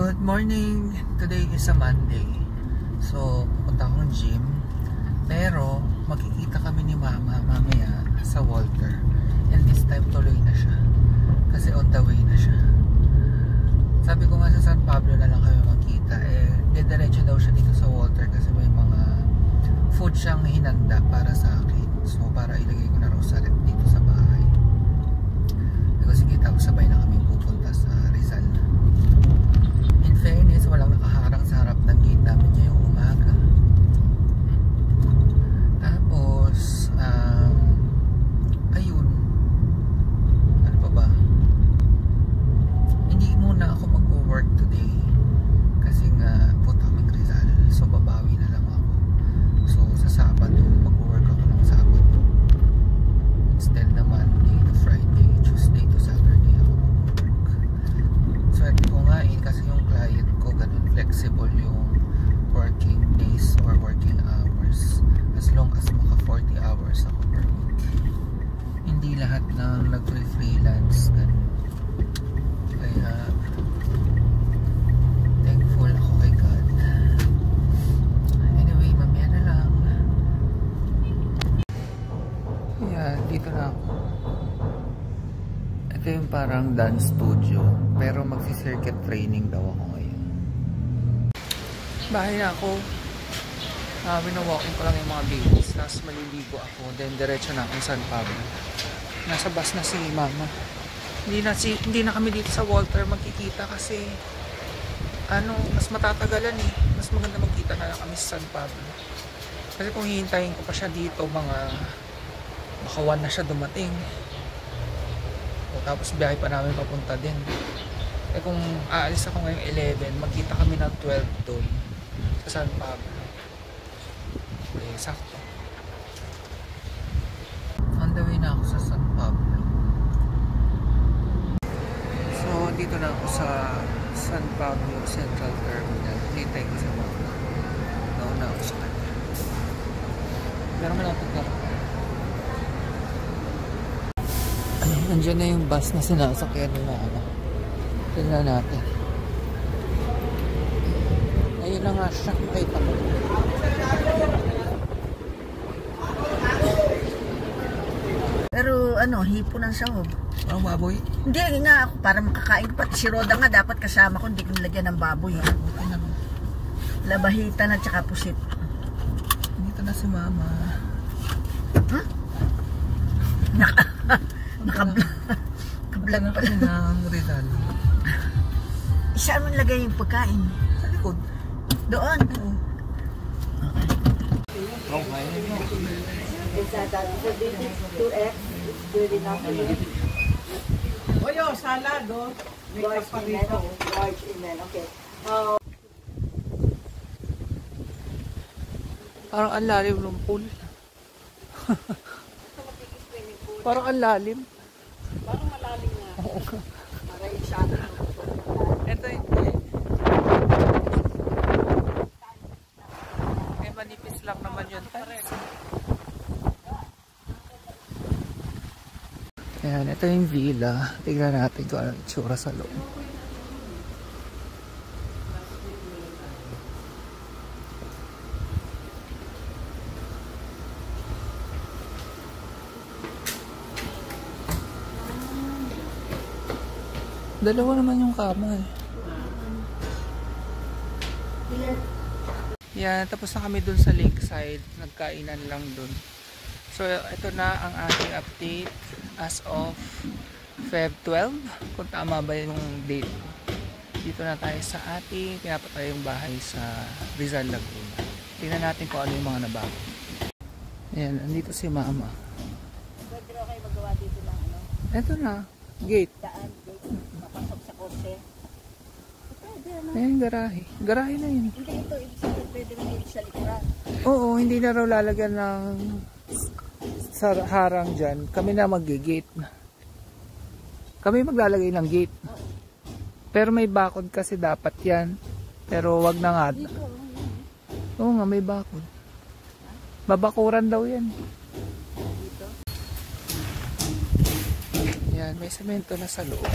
Good morning! Today is a Monday. So, pupunta akong gym. Pero, magkikita kami ni Mama mamaya sa Walter. And this time, tuloy na siya. Kasi on the way na siya. Sabi ko nga sa San Pablo na lang kami magkita. Diretso daw siya dito sa Walter kasi may mga food siyang hinanda para sa akin. So, para ilagay ko na raw sa rep dito sa bahay. Kasi kita ko sabay na kami pupunta sa Rizal. In fairness, walang nakaharang sa harap ng gate namin ngayong umaga. Tapos, ayun. Ano pa ba? Hindi muna ako mag-work today. Kasi nga, punta kaming Rizal. So, babawi na lang ako. So, sa Sabado, mag-work ako ng Sabado. Instead na Monday to Friday, Tuesday to Saturday ako mag-work. Swerte ko nga kasi yung client ko ganun flexible yung working days or working hours as long as maka 40 hours ako per week. Hindi lahat ng nag-freelance ganun. Kaya thankful ako kay God. Anyway, mamaya na lang. Yeah, dito na ako. Ito yung parang dance studio, pero magsi-circuit training daw ako ngayon. Bahay na ako. Wina-walking ko lang yung mga babies, tapos maliligo ako, then diretso na akong San Pablo. Nasa bus na si Mama. Hindi na kami dito sa Walter magkikita kasi mas matatagalan eh. Mas maganda magkita na lang kami sa San Pablo. Kasi kung hihintayin ko pa siya dito, baka 1 na siya dumating. Tapos biyahe pa namin papunta din. Kung aalis ako ngayong 11, magkita kami ng 12 doon sa San Pablo. Sakto. On the way na ako sa San Pablo. So, dito na ako sa San Pablo Central Terminal. Hintay ko sa mga. Nauna ako sa kanya. Pero malapit na ako. Nandiyan na yung bus na sinasakyan ng Mama. Tingnan natin. Ayun na nga siya. Kahit ako. Pero hipo ng sahog. Parang baboy? Hindi nga ako. Para makakain ko. Pati si Roda nga dapat kasama ko. Hindi ko nilagyan ng baboy. Labahitan at saka pusit. Dito na si Mama. Huh? Nakablog na kami ng Rizal. Saan mo nilagay yung pagkain? Sa likod. Doon? Oo. Okay. Is that 2X? Good enough for you? Oyo, salad, oh. Large email. Large email, okay. Parang ang lalim ng pool. Parang ang lalim. Parang malalim nga. Para i-shot. Ito hindi. Manipis lang naman yun. Ayan, ito yung villa. Tignan natin kung ano itsura sa loob. Dalawa naman yung kama eh. Yan, tapos na kami dun sa lakeside. Nagkainan lang dun. So, ito na ang ating update as of Feb 12. Kung tama ba yung date. Dito na tayo sa ating pinapatayong bahay sa Rizal, Laguna. Tingnan natin kung ano yung mga nabago. Ayan, andito si Mama. Pwede rin kayo magawa dito ng Ito na, gate. daan, mapasok sa kotse. Ayan, garahe. Garahe na yun. Hindi ito, ibig sabihin pwede rin dito sa likuran. Oo, hindi na raw lalagyan ng sa harang dyan. Kami na mag-gate. Kami maglalagay ng gate. Pero may bakod kasi dapat yan. Pero wag na nga. Oo nga, may bakod. Babakuran daw yan. Yan, may semento na sa loob.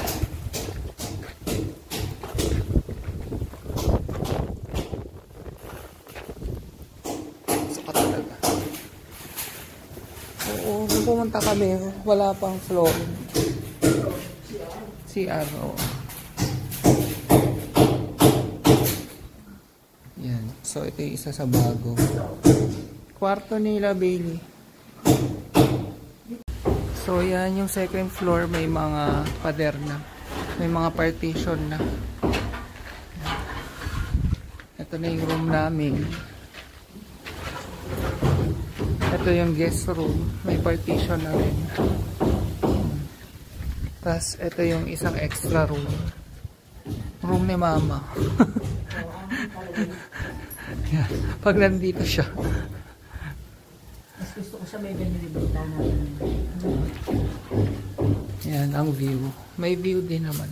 Nung pumunta kami, wala pang flooring. CR, oo. Yan. So, ito yung isa sa bago. Kwarto nila, Bailey. So, yan yung second floor. May mga pader na. May mga partition na. Ito na yung room namin. Ito yung guest room. May partition na rin. Tapos, ito yung isang extra room. Room ni Mama. Yan. Pag nandito siya. Mas gusto ko siya may binilibita na. Yan ang view. May view din naman.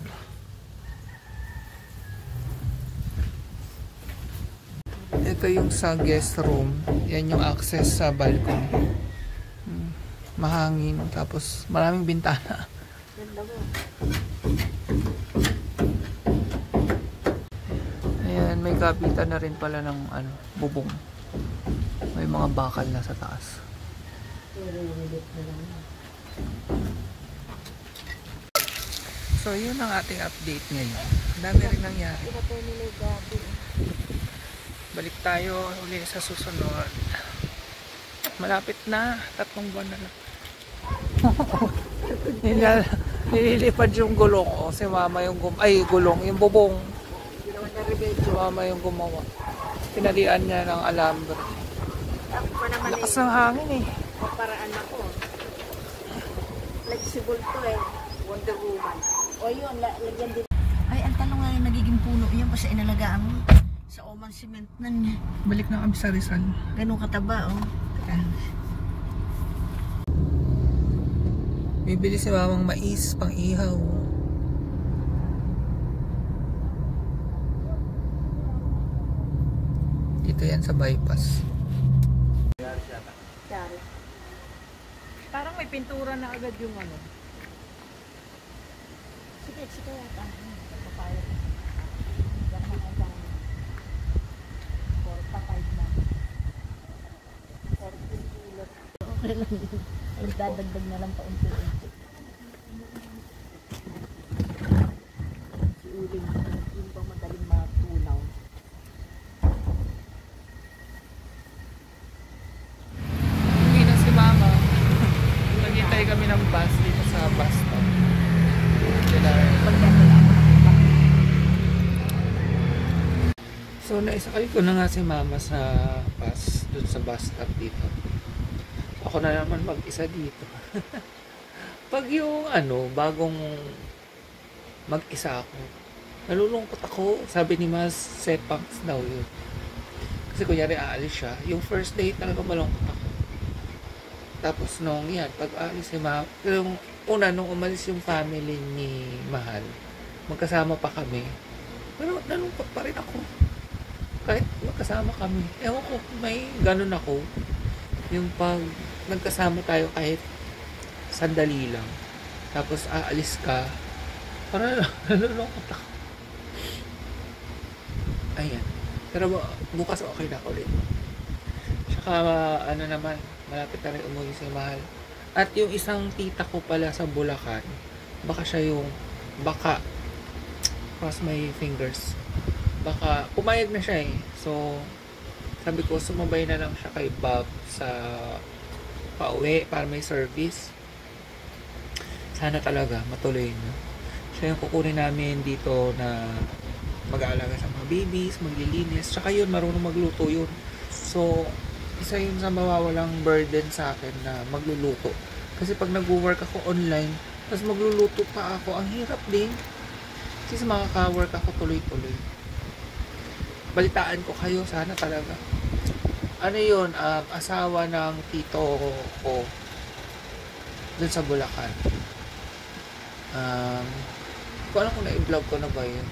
Ito yung sa guest room. Yan yung access sa balcony. Mahangin. Tapos maraming bintana. Ayan, may kapitan na rin pala ng bubong. May mga bakal na sa taas. So, yun ang ating update ngayon. Dami rin nangyari. Balik tayo uli sa susunod. Malapit na. 3 buwan na lang. Nililipad yung gulong. O, si Mama yung gulong. Yung bubong. Si Mama yung gumawa. Pinalian niya ng alambre. Lakas ng hangin eh. Paraan ako. Flexible to eh. Wonder Woman. O yun, lagyan din. Ay, ang talong nga yung nagiging puno. Yan pa siya inalagaan mo. Sa Oman Cement na niya. Balik na kami sa Rizal. Ganun kataba, oh. Bibili si Mamang mais, pang ihaw. Dito yan sa bypass. Parang may pintura na agad yung ano. Sige yata. Papayat. Diyan mga ibang 4-5 na. 14 kilot. Okay lang yun. Ay, dadagdag na lang paunti-unti. Si Uling, yung pang madaling matunaw. Uwi na si Mama. Naghintay kami ng bus dito sa bus stop. So, naisakay ko na nga si Mama sa bus, dun sa bus stop dito. Ako na naman mag-isa dito. Pag yung bagong mag-isa ako, nalulungkot ako. Sabi ni Mas, sepangs daw yun. Kasi kunyari aalis siya, yung first day talaga malungkot ako. Tapos pag aalis si Mama, yung una, nung umalis yung family ni Mahal, magkasama pa kami. Pero nalungkot pa rin ako. Kahit magkasama kami. Ewan ko, may ganun ako. Yung pag nagkasama tayo kahit sandali lang. Tapos aalis ka, parang nalulungkot ako. Ayan. Pero bukas okay na ulit. Tsaka naman, malapit na rin umuwi si Mahal. At yung isang tita ko pala sa Bulacan, baka cross my fingers, baka pumayag na siya eh. So sabi ko sumabay na lang siya kay Bob sa pauwi para may service. Sana talaga matuloy na. Siya yung kukunin namin dito na mag-aalaga sa mga babies, maglilinis, tsaka yun, marunong magluto yun. So isa yun sa mawawalang burden sa akin na magluluto. Kasi pag nag-work ako online, tapos magluluto pa ako, ang hirap din. Kasi makaka-work ako tuloy-tuloy. Balitaan ko kayo, sana talaga. Ano yun, asawa ng tito ko dun sa Bulacan. Kung alam ko na-i-vlog ko na ba yun?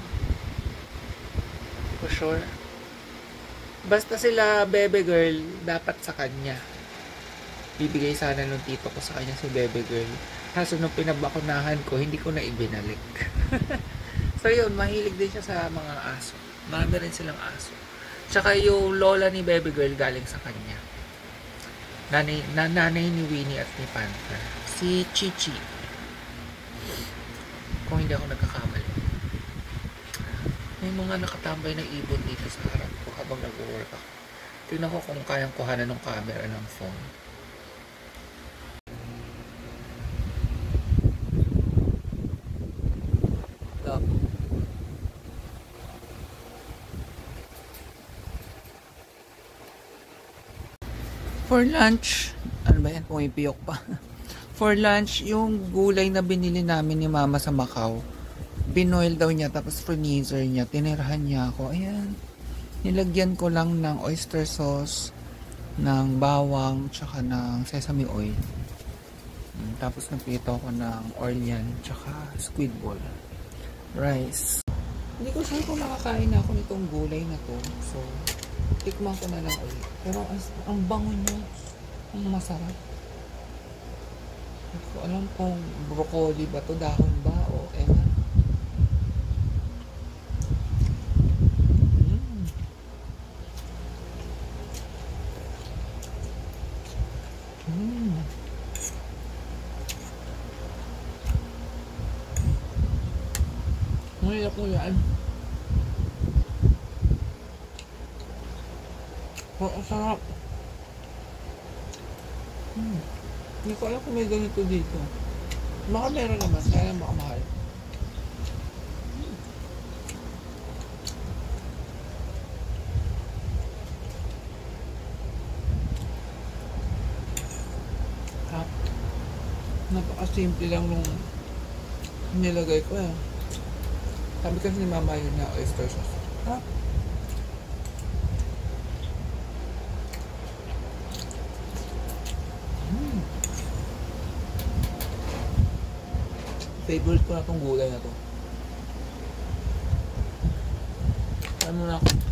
For sure. Basta sila Bebe Girl, dapat sa kanya. Bibigay sana nung tito ko sa kanya si Bebe Girl. Kaso nung pinabakunahan ko, hindi ko na ibinalik. So yun, mahilig din siya sa mga aso. Marami rin silang aso. Tsaka yung lola ni Bebe Girl galing sa kanya. Nanay ni Winnie at ni Panther. Si Chichi. Kung hindi ako nagkakamali. May mga nakatambay na ibon dito sa harap ko habang nag-work ako. Tingnan ko kung kayang kuhanan ng camera ng phone. Stop. For lunch, ano ba yan? Pumipiyok pa. For lunch, yung gulay na binili namin ni Mama sa Macau, binoil daw niya, tapos freezer niya, tinirahan niya ako. Ayan. Nilagyan ko lang ng oyster sauce, ng bawang, tsaka ng sesame oil. Tapos nagprito ko ng orlean, tsaka squid ball. Rice. Hindi ko sure kung makakain na ako nitong gulay na to. So, tikman ko na lang ulit. Pero ang bango niya, ang masarap. Hindi ko alam kung broccoli ba to, dahon ba, o ewan. Mahirap mo yan. Ang sarap. Hindi ko alam kung may ganito dito. Baka meron naman, kaya lang baka mahal. Napaka-simple lang nung nilagay ko eh. Sabi kasi ni Mama yun na oyster sauce. Favorite ko na tong gulay na to. Alam mo na ako.